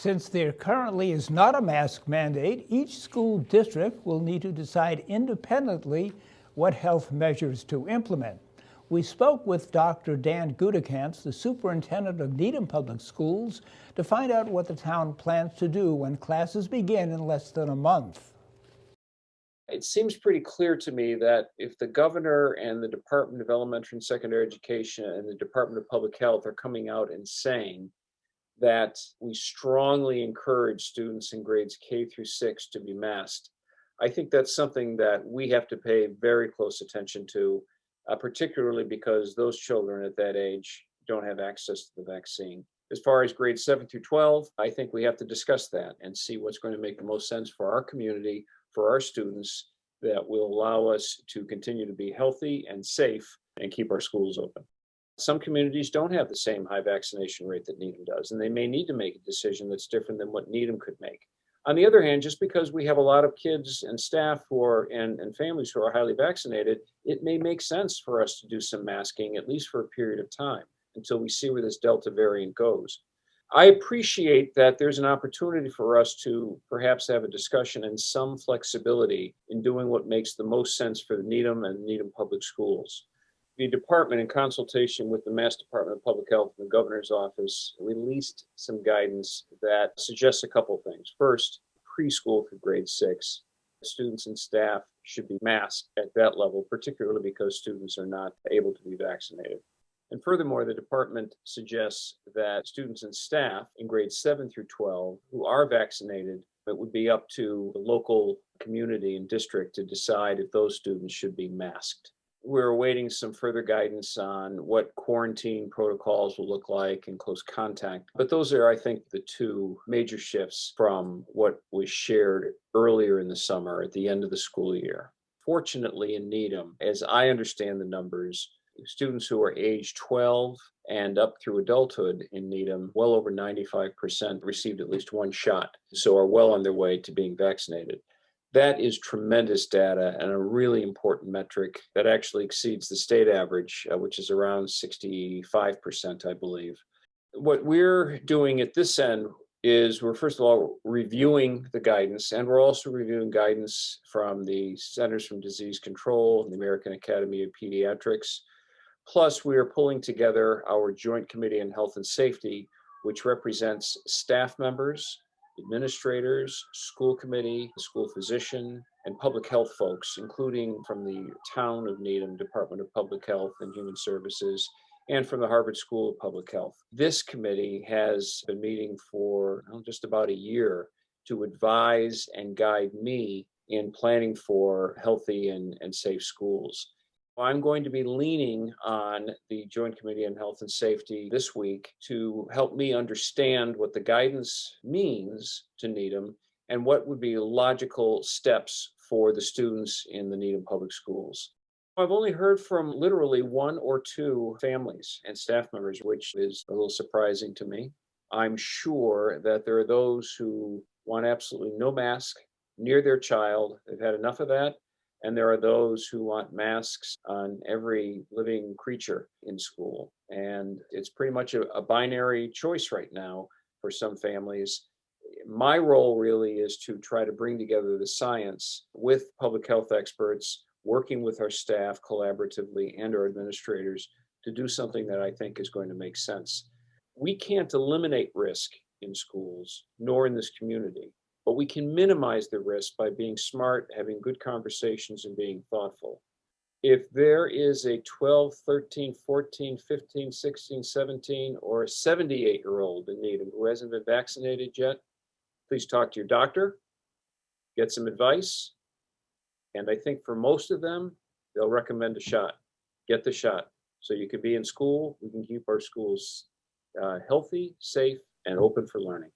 Since there currently is not a mask mandate, each school district will need to decide independently what health measures to implement. We spoke with Dr. Dan Gutekanst, the superintendent of Needham Public Schools, to find out what the town plans to do when classes begin in less than a month. It seems pretty clear to me that if the governor and the Department of Elementary and Secondary Education and the Department of Public Health are coming out and saying that we strongly encourage students in grades K through 6 to be masked, I think that's something that we have to pay very close attention to, particularly because those children at that age don't have access to the vaccine. As far as grades 7 through 12, I think we have to discuss that and see what's going to make the most sense for our community, for our students, that will allow us to continue to be healthy and safe and keep our schools open. Some communities don't have the same high vaccination rate that Needham does, and they may need to make a decision that's different than what Needham could make. On the other hand, just because we have a lot of kids and staff who are and families who are highly vaccinated, it may make sense for us to do some masking, at least for a period of time, until we see where this Delta variant goes. I appreciate that there's an opportunity for us to perhaps have a discussion and some flexibility in doing what makes the most sense for the Needham and Needham Public Schools. The department, in consultation with the Mass Department of Public Health and the governor's office, released some guidance that suggests a couple things. First, preschool through grade 6, students and staff should be masked at that level, particularly because students are not able to be vaccinated. And furthermore, the department suggests that students and staff in grades 7 through 12 who are vaccinated, it would be up to the local community and district to decide if those students should be masked. We're awaiting some further guidance on what quarantine protocols will look like in close contact. But those are, I think, the two major shifts from what was shared earlier in the summer at the end of the school year. Fortunately, in Needham, as I understand the numbers, students who are age 12 and up through adulthood in Needham, well over 95% received at least one shot, so are well on their way to being vaccinated. That is tremendous data and a really important metric that actually exceeds the state average, which is around 65%, I believe. What we're doing at this end is we're first of all reviewing the guidance, and we're also reviewing guidance from the Centers for Disease Control and the American Academy of Pediatrics. Plus, we are pulling together our Joint Committee on Health and Safety, which represents staff members, administrators, school committee, school physician, and public health folks, including from the town of Needham Department of Public Health and Human Services, and from the Harvard School of Public Health. This committee has been meeting for just about a year to advise and guide me in planning for healthy and safe schools. I'm going to be leaning on the Joint Committee on Health and Safety this week to help me understand what the guidance means to Needham and what would be logical steps for the students in the Needham Public Schools. I've only heard from literally one or two families and staff members, which is a little surprising to me. I'm sure that there are those who want absolutely no mask near their child. They've had enough of that. And there are those who want masks on every living creature in school. And it's pretty much a binary choice right now for some families. My role really is to try to bring together the science with public health experts, working with our staff collaboratively and our administrators to do something that I think is going to make sense. We can't eliminate risk in schools, nor in this community. But we can minimize the risk by being smart, having good conversations, and being thoughtful. If there is a 12, 13, 14, 15, 16, 17, or 78-year-old in Needham who hasn't been vaccinated yet, please talk to your doctor, get some advice, and I think for most of them, they'll recommend a shot. Get the shot so you can be in school. We can keep our schools healthy, safe, and open for learning.